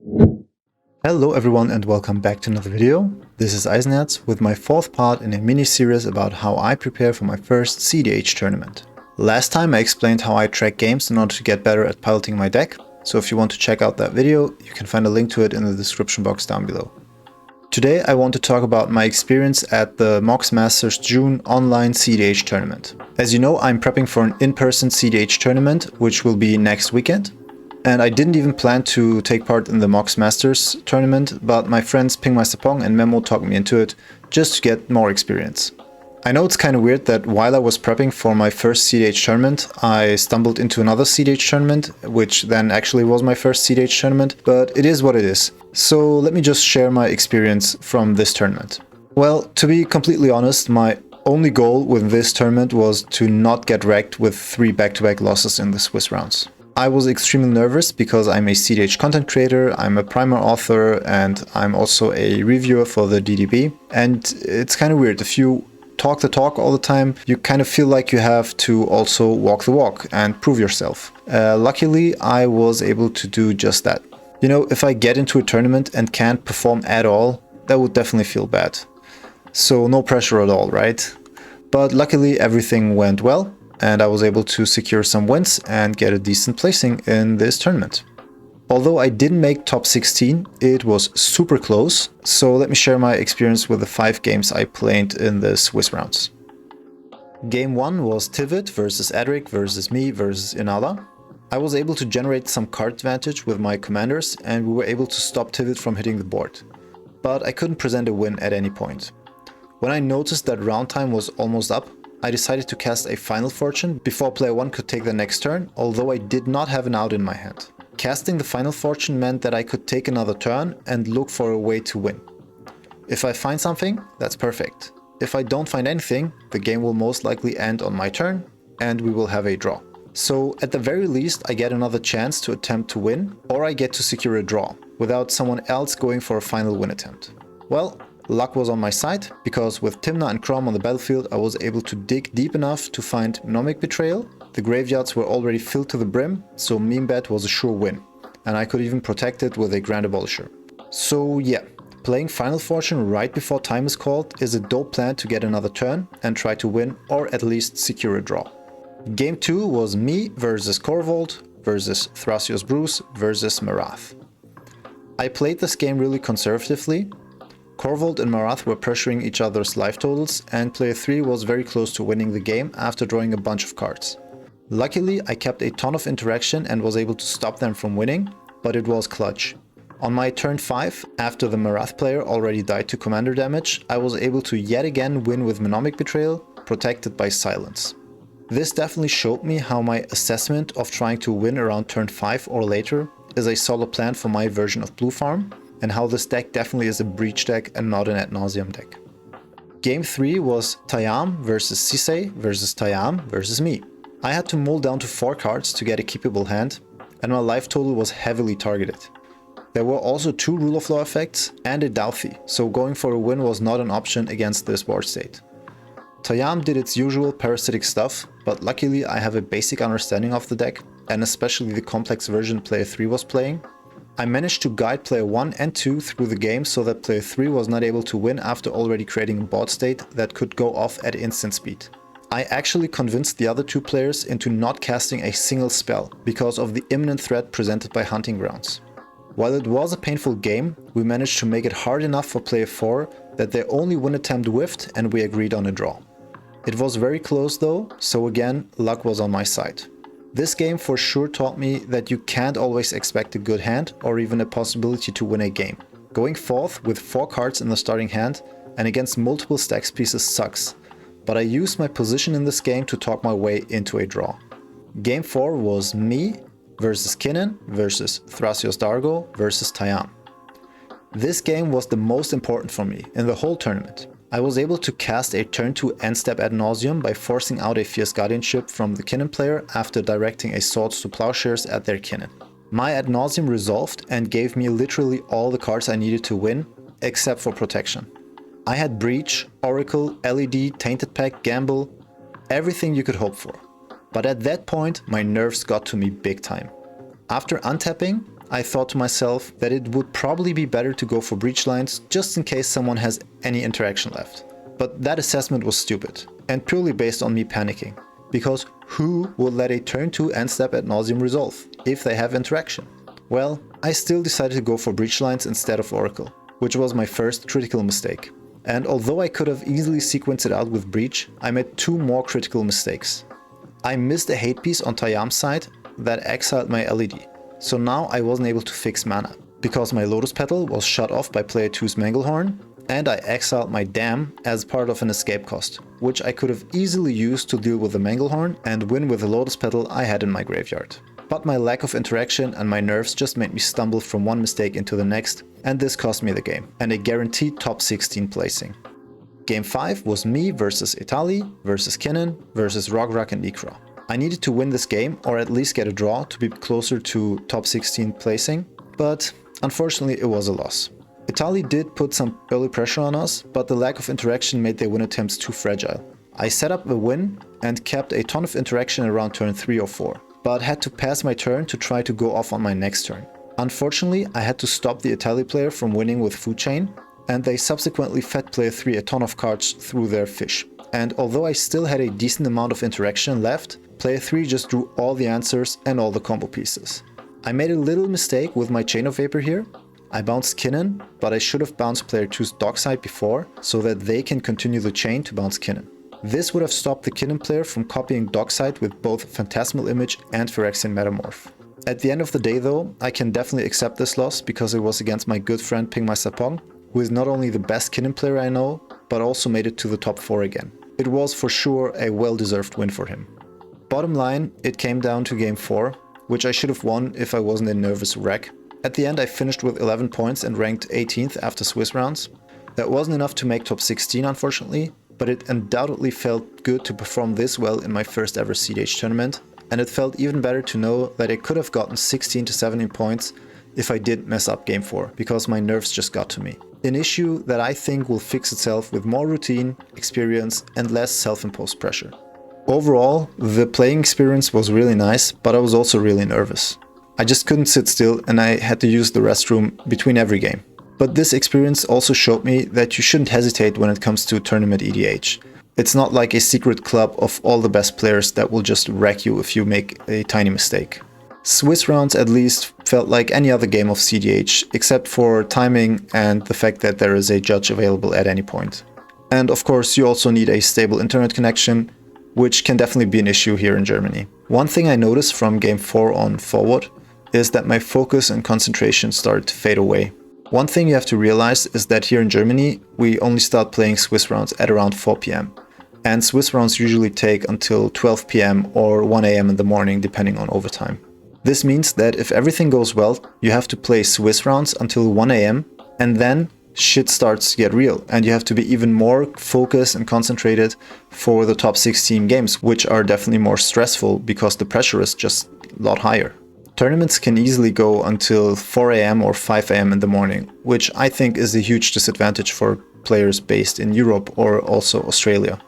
Hello everyone and welcome back to another video. This is Eisenherz with my fourth part in a mini-series about how I prepare for my first CDH tournament. Last time I explained how I track games in order to get better at piloting my deck, so if you want to check out that video, you can find a link to it in the description box down below. Today I want to talk about my experience at the Mox Masters June online CDH tournament. As you know, I'm prepping for an in-person CDH tournament, which will be next weekend. And I didn't even plan to take part in the Mox Masters tournament, but my friends Pingmeisterpong and Memo talked me into it just to get more experience. I know it's kind of weird that while I was prepping for my first CDH tournament, I stumbled into another CDH tournament, which then actually was my first CDH tournament, but it is what it is. So let me just share my experience from this tournament. Well, to be completely honest, my only goal with this tournament was to not get wrecked with 3 back-to-back losses in the Swiss rounds. I was extremely nervous because I'm a CDH content creator, I'm a primer author, and I'm also a reviewer for the DDB. And it's kind of weird, if you talk the talk all the time, you kind of feel like you have to also walk the walk and prove yourself. Luckily, I was able to do just that. You know, if I get into a tournament and can't perform at all, that would definitely feel bad. So no pressure at all, right? But luckily everything went well, and I was able to secure some wins and get a decent placing in this tournament. Although I didn't make top 16, it was super close, so let me share my experience with the 5 games I played in the Swiss rounds. Game 1 was Tivit versus Edric versus me versus Inala. I was able to generate some card advantage with my commanders and we were able to stop Tivit from hitting the board. But I couldn't present a win at any point. When I noticed that round time was almost up, I decided to cast a Final Fortune before player 1 could take the next turn, although I did not have an out in my hand. Casting the Final Fortune meant that I could take another turn and look for a way to win. If I find something, that's perfect. If I don't find anything, the game will most likely end on my turn and we will have a draw. So at the very least I get another chance to attempt to win, or I get to secure a draw, without someone else going for a final win attempt. Well, luck was on my side, because with Timna and Crom on the battlefield I was able to dig deep enough to find Mnemonic Betrayal. The graveyards were already filled to the brim, so Meme Bet was a sure win, and I could even protect it with a Grand Abolisher. So yeah, playing Final Fortune right before time is called is a dope plan to get another turn and try to win, or at least secure a draw. Game 2 was me versus Corvold versus Thrasios Bruce versus Marath. I played this game really conservatively. Corvold and Marath were pressuring each other's life totals, and player 3 was very close to winning the game after drawing a bunch of cards. Luckily, I kept a ton of interaction and was able to stop them from winning, but it was clutch. On my turn 5, after the Marath player already died to commander damage, I was able to yet again win with Mnemonic Betrayal, protected by Silence. This definitely showed me how my assessment of trying to win around turn 5 or later is a solid plan for my version of Blue Farm, and how this deck definitely is a breach deck and not an ad nauseam deck. Game 3 was Tayam versus Sisei versus Tayam versus me. I had to mull down to 4 cards to get a keepable hand, and my life total was heavily targeted. There were also 2 Rule of Law effects and a Dauthi, so going for a win was not an option against this board state. Tayam did its usual parasitic stuff, but luckily I have a basic understanding of the deck, and especially the complex version player 3 was playing. I managed to guide player 1 and 2 through the game so that player 3 was not able to win after already creating a board state that could go off at instant speed. I actually convinced the other 2 players into not casting a single spell because of the imminent threat presented by Hunting Grounds. While it was a painful game, we managed to make it hard enough for player 4 that their only win attempt whiffed and we agreed on a draw. It was very close though, so again, luck was on my side. This game for sure taught me that you can't always expect a good hand or even a possibility to win a game. Going forth with 4 cards in the starting hand and against multiple stacks pieces sucks, but I used my position in this game to talk my way into a draw. Game 4 was me versus Kinnan versus Thrasios Dargo versus Tayam. This game was the most important for me in the whole tournament. I was able to cast a turn 2 end step ad nauseum by forcing out a Fierce Guardianship from the Kinnan player after directing a Swords to Plowshares at their Kinnan. My ad nauseum resolved and gave me literally all the cards I needed to win, except for protection. I had Breach, Oracle, LED, Tainted Pack, Gamble, everything you could hope for. But at that point, my nerves got to me big time. After untapping, I thought to myself that it would probably be better to go for breach lines just in case someone has any interaction left. But that assessment was stupid, and purely based on me panicking. Because who would let a turn 2 end step ad nauseam resolve if they have interaction? Well, I still decided to go for breach lines instead of Oracle, which was my first critical mistake. And although I could have easily sequenced it out with breach, I made 2 more critical mistakes. I missed a hate piece on Tayyam's side that exiled my LED, so now I wasn't able to fix mana, because my Lotus Petal was shut off by player 2's Manglehorn, and I exiled my Dam as part of an escape cost, which I could have easily used to deal with the Manglehorn and win with the Lotus Petal I had in my graveyard. But my lack of interaction and my nerves just made me stumble from one mistake into the next, and this cost me the game, and a guaranteed top 16 placing. Game 5 was me versus Italy, versus Kinnan, versus Rograk and Ikra. I needed to win this game, or at least get a draw to be closer to top 16 placing, but unfortunately it was a loss. Italy did put some early pressure on us, but the lack of interaction made their win attempts too fragile. I set up a win and kept a ton of interaction around turn 3 or 4, but had to pass my turn to try to go off on my next turn. Unfortunately, I had to stop the Italy player from winning with Food Chain, and they subsequently fed player 3 a ton of cards through their fish. And although I still had a decent amount of interaction left, player 3 just drew all the answers and all the combo pieces. I made a little mistake with my Chain of Vapor here. I bounced Kinnan, but I should have bounced player 2's Dockside before, so that they can continue the chain to bounce Kinnan. This would have stopped the Kinnan player from copying Dockside with both Phantasmal Image and Phyrexian Metamorph. At the end of the day though, I can definitely accept this loss because it was against my good friend Ping My Sapong, who is not only the best Kinnan player I know, but also made it to the top 4 again. It was for sure a well-deserved win for him. Bottom line, it came down to game 4, which I should have won if I wasn't a nervous wreck. At the end I finished with 11 points and ranked 18th after Swiss rounds. That wasn't enough to make top 16 unfortunately, but it undoubtedly felt good to perform this well in my first ever CDH tournament, and it felt even better to know that I could have gotten 16 to 17 points if I didn't mess up game 4, because my nerves just got to me. An issue that I think will fix itself with more routine, experience and less self-imposed pressure. Overall, the playing experience was really nice, but I was also really nervous. I just couldn't sit still and I had to use the restroom between every game. But this experience also showed me that you shouldn't hesitate when it comes to tournament EDH. It's not like a secret club of all the best players that will just wreck you if you make a tiny mistake. Swiss rounds at least felt like any other game of CDH, except for timing and the fact that there is a judge available at any point. And of course you also need a stable internet connection, which can definitely be an issue here in Germany. One thing I noticed from game 4 on forward is that my focus and concentration started to fade away. One thing you have to realize is that here in Germany, we only start playing Swiss rounds at around 4 PM. And Swiss rounds usually take until 12 PM or 1 AM in the morning, depending on overtime. This means that if everything goes well, you have to play Swiss rounds until 1 AM, and then shit starts to get real, and you have to be even more focused and concentrated for the top 16 games, which are definitely more stressful because the pressure is just a lot higher. Tournaments can easily go until 4 AM or 5 AM in the morning, which I think is a huge disadvantage for players based in Europe or also Australia.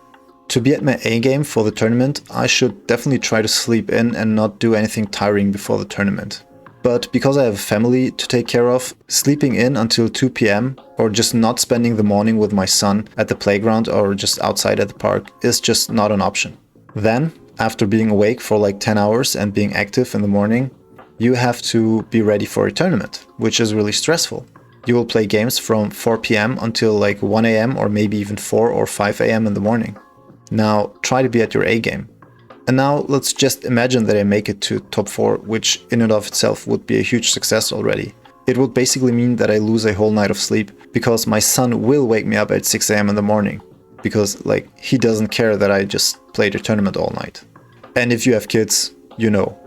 To be at my A game for the tournament, I should definitely try to sleep in and not do anything tiring before the tournament. But because I have a family to take care of, sleeping in until 2 PM or just not spending the morning with my son at the playground or just outside at the park is just not an option. Then, after being awake for like 10 hours and being active in the morning, you have to be ready for a tournament, which is really stressful. You will play games from 4 PM until like 1 AM or maybe even 4 or 5 AM in the morning. Now try to be at your A game. And now let's just imagine that I make it to top 4, which in and of itself would be a huge success already. It would basically mean that I lose a whole night of sleep because my son will wake me up at 6 AM in the morning, because like he doesn't care that I just played a tournament all night. And if you have kids, you know.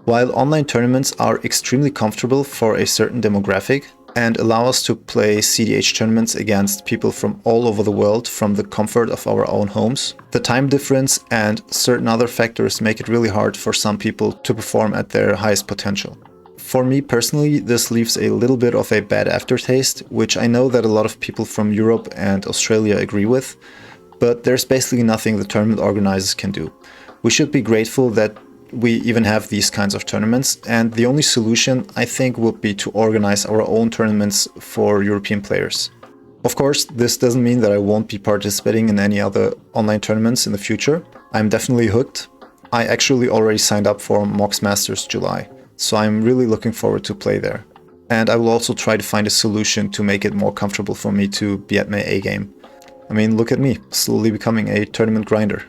While online tournaments are extremely comfortable for a certain demographic and allow us to play CDH tournaments against people from all over the world from the comfort of our own homes, the time difference and certain other factors make it really hard for some people to perform at their highest potential. For me personally, this leaves a little bit of a bad aftertaste, which I know that a lot of people from Europe and Australia agree with, but there's basically nothing the tournament organizers can do. We should be grateful that we even have these kinds of tournaments, and the only solution I think would be to organize our own tournaments for European players. Of course, this doesn't mean that I won't be participating in any other online tournaments in the future. I'm definitely hooked. I actually already signed up for Mox Masters July, so I'm really looking forward to play there. And I will also try to find a solution to make it more comfortable for me to be at my A game. I mean, look at me, slowly becoming a tournament grinder.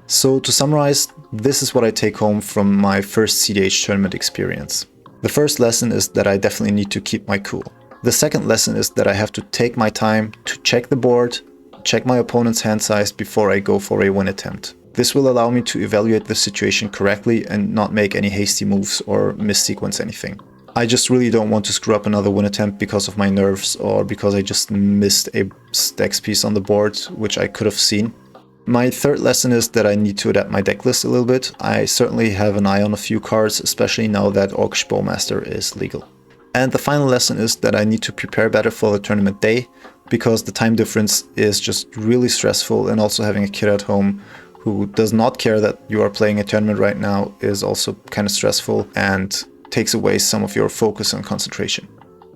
So to summarize, this is what I take home from my first CDH tournament experience. The first lesson is that I definitely need to keep my cool. The second lesson is that I have to take my time to check the board, check my opponent's hand size before I go for a win attempt. This will allow me to evaluate the situation correctly and not make any hasty moves or missequence anything. I just really don't want to screw up another win attempt because of my nerves or because I just missed a stacks piece on the board, which I could have seen. My third lesson is that I need to adapt my deck list a little bit. I certainly have an eye on a few cards, especially now that Orcish Bowmaster is legal. And the final lesson is that I need to prepare better for the tournament day, because the time difference is just really stressful, and also having a kid at home who does not care that you are playing a tournament right now is also kind of stressful and takes away some of your focus and concentration.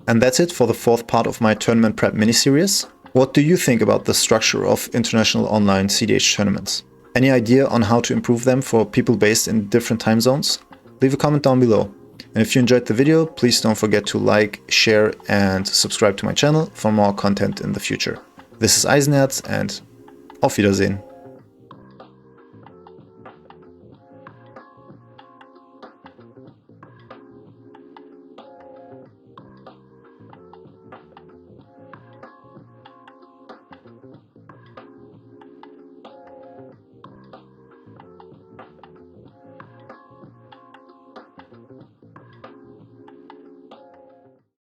And that's it for the fourth part of my tournament prep mini-series. What do you think about the structure of international online CDH tournaments? Any idea on how to improve them for people based in different time zones? Leave a comment down below. And if you enjoyed the video, please don't forget to like, share and subscribe to my channel for more content in the future. This is Eisenherz and auf Wiedersehen.